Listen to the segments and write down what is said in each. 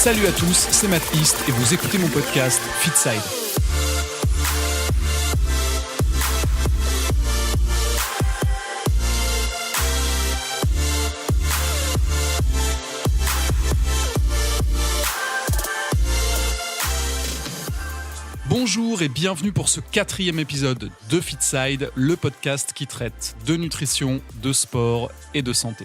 Salut à tous, c'est Matt East et vous écoutez mon podcast Fitside. Bonjour et bienvenue pour ce 4e épisode de Fitside, le podcast qui traite de nutrition, de sport et de santé.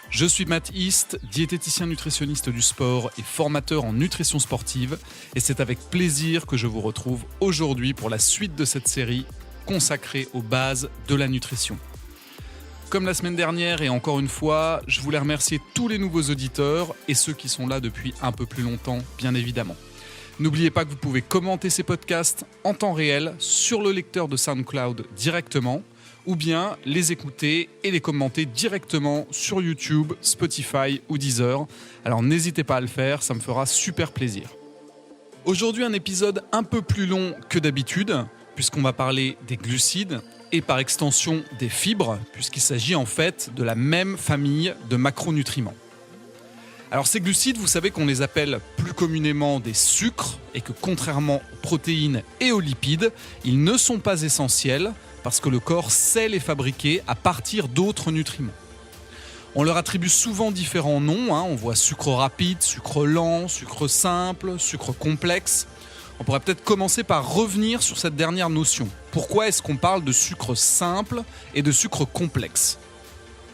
Je suis Matt East, diététicien nutritionniste du sport et formateur en nutrition sportive, et c'est avec plaisir que je vous retrouve aujourd'hui pour la suite de cette série consacrée aux bases de la nutrition. Comme la semaine dernière et encore une fois, je voulais remercier tous les nouveaux auditeurs et ceux qui sont là depuis un peu plus longtemps, bien évidemment. N'oubliez pas que vous pouvez commenter ces podcasts en temps réel sur le lecteur de SoundCloud directement, ou bien les écouter et les commenter directement sur YouTube, Spotify ou Deezer. Alors n'hésitez pas à le faire, ça me fera super plaisir. Aujourd'hui, un épisode un peu plus long que d'habitude, puisqu'on va parler des glucides et par extension des fibres, puisqu'il s'agit en fait de la même famille de macronutriments. Alors ces glucides, vous savez qu'on les appelle plus communément des sucres et que contrairement aux protéines et aux lipides, ils ne sont pas essentiels parce que le corps sait les fabriquer à partir d'autres nutriments. On leur attribue souvent différents noms, on voit sucre rapide, sucre lent, sucre simple, sucre complexe. On pourrait peut-être commencer par revenir sur cette dernière notion. Pourquoi est-ce qu'on parle de sucre simple et de sucre complexe ?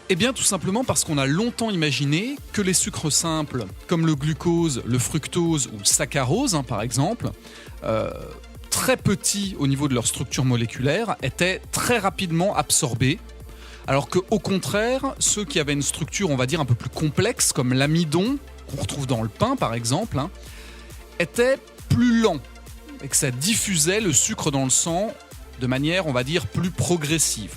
Eh bien tout simplement parce qu'on a longtemps imaginé que les sucres simples, comme le glucose, le fructose ou le saccharose par exemple, très petits au niveau de leur structure moléculaire, étaient très rapidement absorbés, alors qu'au contraire, ceux qui avaient une structure, on va dire, un peu plus complexe, comme l'amidon, qu'on retrouve dans le pain par exemple, étaient plus lents, et que ça diffusait le sucre dans le sang de manière, on va dire, plus progressive.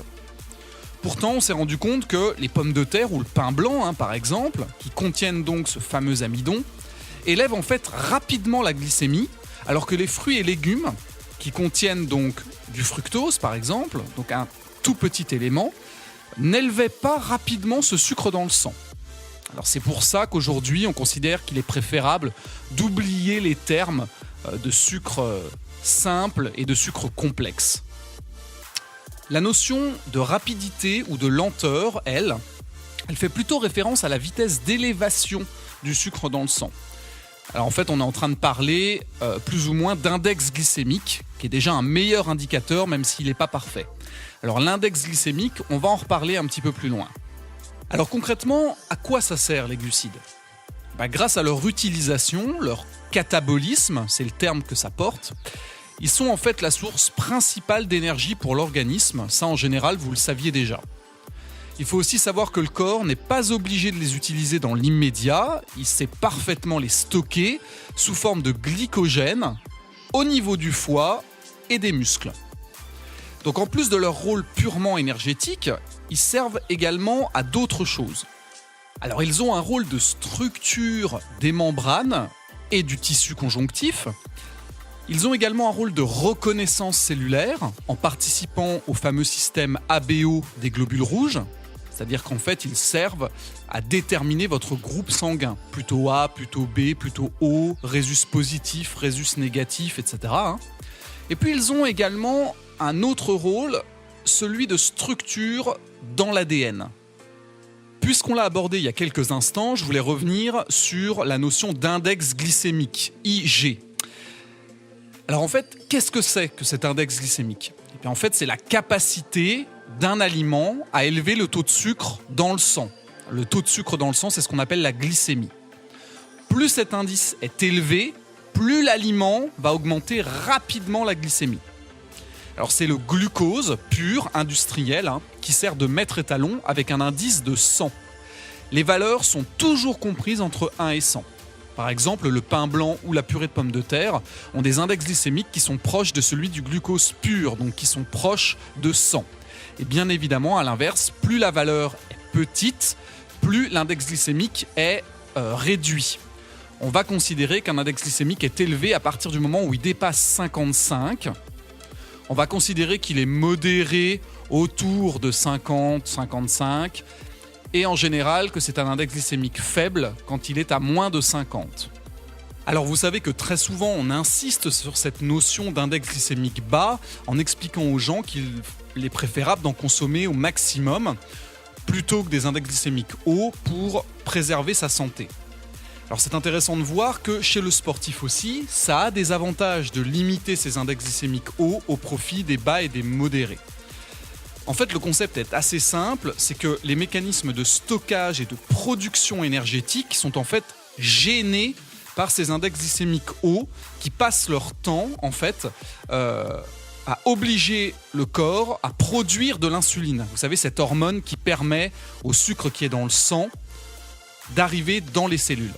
Pourtant, on s'est rendu compte que les pommes de terre ou le pain blanc, par exemple, qui contiennent donc ce fameux amidon, élèvent en fait rapidement la glycémie, alors que les fruits et légumes, qui contiennent donc du fructose par exemple, donc un tout petit élément, n'élevaient pas rapidement ce sucre dans le sang. Alors c'est pour ça qu'aujourd'hui, on considère qu'il est préférable d'oublier les termes de sucre simple et de sucre complexe. La notion de rapidité ou de lenteur, elle fait plutôt référence à la vitesse d'élévation du sucre dans le sang. Alors en fait, on est en train de parler plus ou moins d'index glycémique, qui est déjà un meilleur indicateur, même s'il n'est pas parfait. Alors l'index glycémique, on va en reparler un petit peu plus loin. Alors concrètement, à quoi ça sert les glucides ? Grâce à leur utilisation, leur catabolisme, c'est le terme que ça porte, ils sont en fait la source principale d'énergie pour l'organisme. Ça, en général, vous le saviez déjà. Il faut aussi savoir que le corps n'est pas obligé de les utiliser dans l'immédiat. Il sait parfaitement les stocker sous forme de glycogène au niveau du foie et des muscles. Donc en plus de leur rôle purement énergétique, ils servent également à d'autres choses. Alors ils ont un rôle de structure des membranes et du tissu conjonctif. Ils ont également un rôle de reconnaissance cellulaire en participant au fameux système ABO des globules rouges, c'est-à-dire qu'en fait ils servent à déterminer votre groupe sanguin, plutôt A, plutôt B, plutôt O, résus positif, résus négatif, etc. Et puis ils ont également un autre rôle, celui de structure dans l'ADN. Puisqu'on l'a abordé il y a quelques instants, je voulais revenir sur la notion d'index glycémique, IG. Alors en fait, qu'est-ce que c'est que cet index glycémique ? Et bien en fait, c'est la capacité d'un aliment à élever le taux de sucre dans le sang. Le taux de sucre dans le sang, c'est ce qu'on appelle la glycémie. Plus cet indice est élevé, plus l'aliment va augmenter rapidement la glycémie. Alors c'est le glucose pur, industriel, qui sert de maître étalon avec un indice de 100. Les valeurs sont toujours comprises entre 1 et 100. Par exemple, le pain blanc ou la purée de pommes de terre ont des index glycémiques qui sont proches de celui du glucose pur, donc qui sont proches de 100. Et bien évidemment, à l'inverse, plus la valeur est petite, plus l'index glycémique est réduit. On va considérer qu'un index glycémique est élevé à partir du moment où il dépasse 55. On va considérer qu'il est modéré autour de 50, 55. Et en général que c'est un index glycémique faible quand il est à moins de 50. Alors vous savez que très souvent on insiste sur cette notion d'index glycémique bas en expliquant aux gens qu'il est préférable d'en consommer au maximum plutôt que des index glycémiques hauts pour préserver sa santé. Alors c'est intéressant de voir que chez le sportif aussi, ça a des avantages de limiter ces index glycémiques hauts au profit des bas et des modérés. En fait, le concept est assez simple, c'est que les mécanismes de stockage et de production énergétique sont en fait gênés par ces index glycémiques hauts qui passent leur temps en fait à obliger le corps à produire de l'insuline. Vous savez, cette hormone qui permet au sucre qui est dans le sang d'arriver dans les cellules.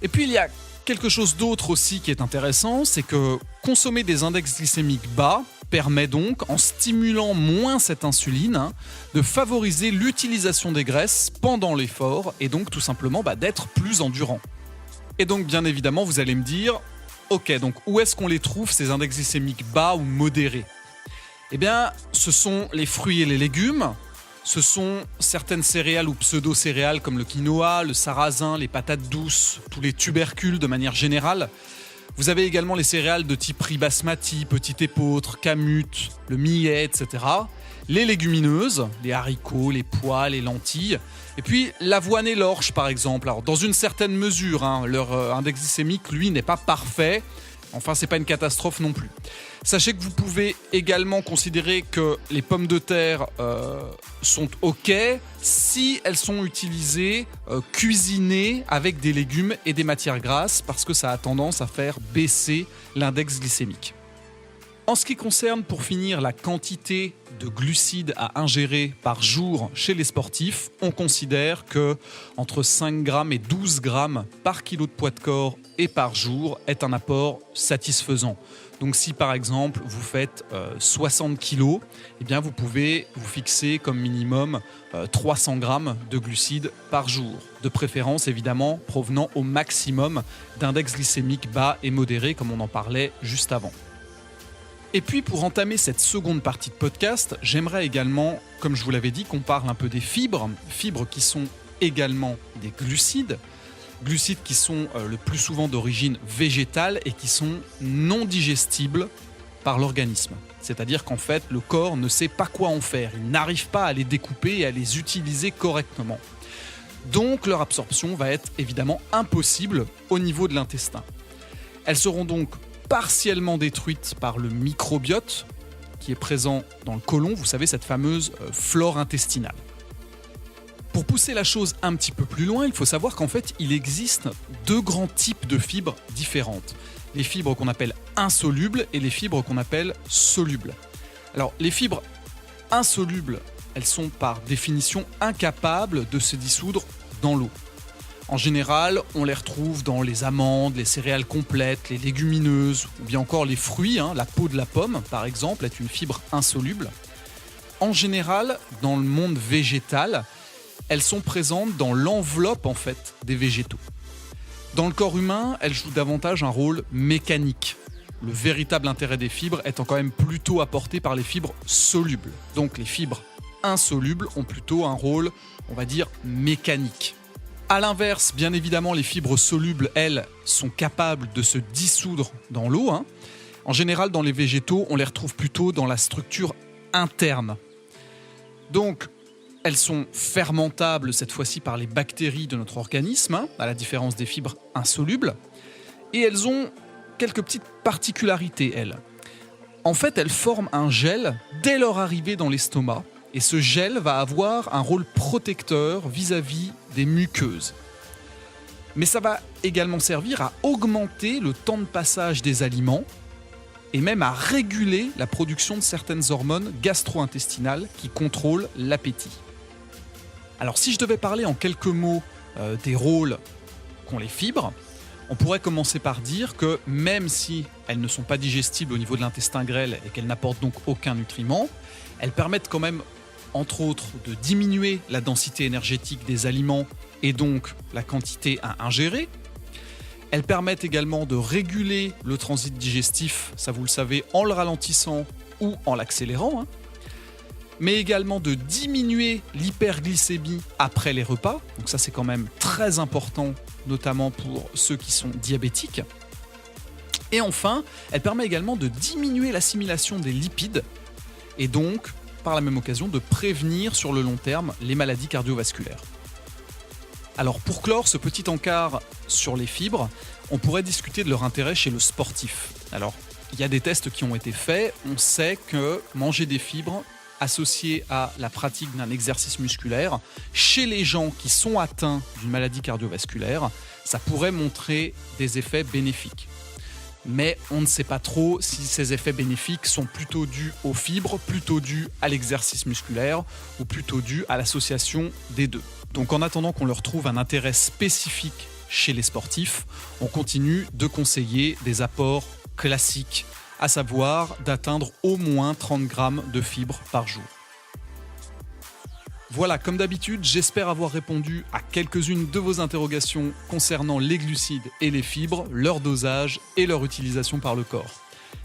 Et puis il y a quelque chose d'autre aussi qui est intéressant, c'est que consommer des index glycémiques bas permet donc, en stimulant moins cette insuline, de favoriser l'utilisation des graisses pendant l'effort et donc tout simplement d'être plus endurant. Et donc bien évidemment vous allez me dire, ok, donc où est-ce qu'on les trouve ces index glycémiques bas ou modérés ? Eh bien ce sont les fruits et les légumes, ce sont certaines céréales ou pseudo-céréales comme le quinoa, le sarrasin, les patates douces, tous les tubercules de manière générale. Vous avez également les céréales de type riz basmati, petit épeautre, kamut, le millet, etc. Les légumineuses, les haricots, les pois, les lentilles. Et puis l'avoine et l'orge par exemple. Alors dans une certaine mesure, leur index glycémique, lui, n'est pas parfait. Enfin, c'est pas une catastrophe non plus. Sachez que vous pouvez également considérer que les pommes de terre sont ok si elles sont utilisées, cuisinées avec des légumes et des matières grasses parce que ça a tendance à faire baisser l'index glycémique. En ce qui concerne, pour finir, la quantité de glucides à ingérer par jour chez les sportifs, on considère que entre 5 grammes et 12 grammes par kilo de poids de corps et par jour est un apport satisfaisant. Donc si par exemple vous faites 60 kilos, eh bien vous pouvez vous fixer comme minimum 300 grammes de glucides par jour. De préférence évidemment provenant au maximum d'index glycémique bas et modéré comme on en parlait juste avant. Et puis pour entamer cette seconde partie de podcast, j'aimerais également, comme je vous l'avais dit, qu'on parle un peu des fibres qui sont également des glucides qui sont le plus souvent d'origine végétale et qui sont non digestibles par l'organisme. C'est-à-dire qu'en fait, le corps ne sait pas quoi en faire, il n'arrive pas à les découper et à les utiliser correctement. Donc leur absorption va être évidemment impossible au niveau de l'intestin. Elles seront donc partiellement détruites par le microbiote qui est présent dans le côlon, vous savez, cette fameuse flore intestinale. Pour pousser la chose un petit peu plus loin, il faut savoir qu'en fait, il existe deux grands types de fibres différentes. Les fibres qu'on appelle insolubles et les fibres qu'on appelle solubles. Alors, les fibres insolubles, elles sont par définition incapables de se dissoudre dans l'eau. En général, on les retrouve dans les amandes, les céréales complètes, les légumineuses ou bien encore les fruits. La peau de la pomme, par exemple, est une fibre insoluble. En général, dans le monde végétal, elles sont présentes dans l'enveloppe en fait des végétaux. Dans le corps humain, elles jouent davantage un rôle mécanique. Le véritable intérêt des fibres étant quand même plutôt apporté par les fibres solubles. Donc les fibres insolubles ont plutôt un rôle, on va dire, mécanique. A l'inverse, bien évidemment, les fibres solubles, elles, sont capables de se dissoudre dans l'eau. En général, dans les végétaux, on les retrouve plutôt dans la structure interne. Donc, elles sont fermentables cette fois-ci par les bactéries de notre organisme, à la différence des fibres insolubles. Et elles ont quelques petites particularités, elles. En fait, elles forment un gel dès leur arrivée dans l'estomac. Et ce gel va avoir un rôle protecteur vis-à-vis des muqueuses. Mais ça va également servir à augmenter le temps de passage des aliments et même à réguler la production de certaines hormones gastro-intestinales qui contrôlent l'appétit. Alors si je devais parler en quelques mots des rôles qu'ont les fibres, on pourrait commencer par dire que même si elles ne sont pas digestibles au niveau de l'intestin grêle et qu'elles n'apportent donc aucun nutriment, elles permettent quand même, entre autres, de diminuer la densité énergétique des aliments et donc la quantité à ingérer. Elles permettent également de réguler le transit digestif, ça vous le savez, en le ralentissant ou en l'accélérant. mais également de diminuer l'hyperglycémie après les repas. Donc ça, c'est quand même très important, notamment pour ceux qui sont diabétiques. Et enfin, elle permet également de diminuer l'assimilation des lipides et donc, par la même occasion, de prévenir sur le long terme les maladies cardiovasculaires. Alors pour clore ce petit encart sur les fibres, on pourrait discuter de leur intérêt chez le sportif. Alors, il y a des tests qui ont été faits, on sait que manger des fibres associées à la pratique d'un exercice musculaire, chez les gens qui sont atteints d'une maladie cardiovasculaire, ça pourrait montrer des effets bénéfiques. Mais on ne sait pas trop si ces effets bénéfiques sont plutôt dus aux fibres, plutôt dus à l'exercice musculaire ou plutôt dus à l'association des deux. Donc en attendant qu'on leur trouve un intérêt spécifique chez les sportifs, on continue de conseiller des apports classiques, à savoir d'atteindre au moins 30 grammes de fibres par jour. Voilà, comme d'habitude, j'espère avoir répondu à quelques-unes de vos interrogations concernant les glucides et les fibres, leur dosage et leur utilisation par le corps.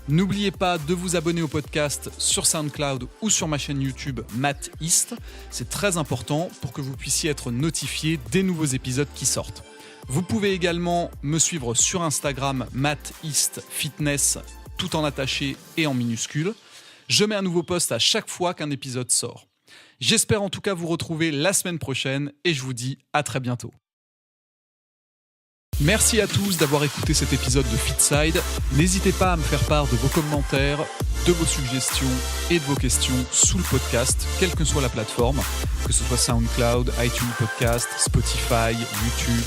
N'oubliez pas de vous abonner au podcast sur SoundCloud ou sur ma chaîne YouTube Matt East. C'est très important pour que vous puissiez être notifié des nouveaux épisodes qui sortent. Vous pouvez également me suivre sur Instagram Matt East Fitness, tout en attaché et en minuscule. Je mets un nouveau post à chaque fois qu'un épisode sort. J'espère en tout cas vous retrouver la semaine prochaine et je vous dis à très bientôt. Merci à tous d'avoir écouté cet épisode de FitSide. N'hésitez pas à me faire part de vos commentaires, de vos suggestions et de vos questions sous le podcast, quelle que soit la plateforme, que ce soit SoundCloud, iTunes Podcast, Spotify, YouTube.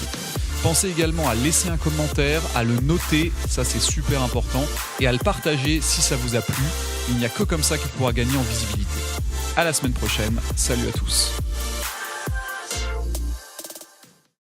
Pensez également à laisser un commentaire, à le noter, ça c'est super important, et à le partager si ça vous a plu. Il n'y a que comme ça qu'il pourra gagner en visibilité. À la semaine prochaine, salut à tous.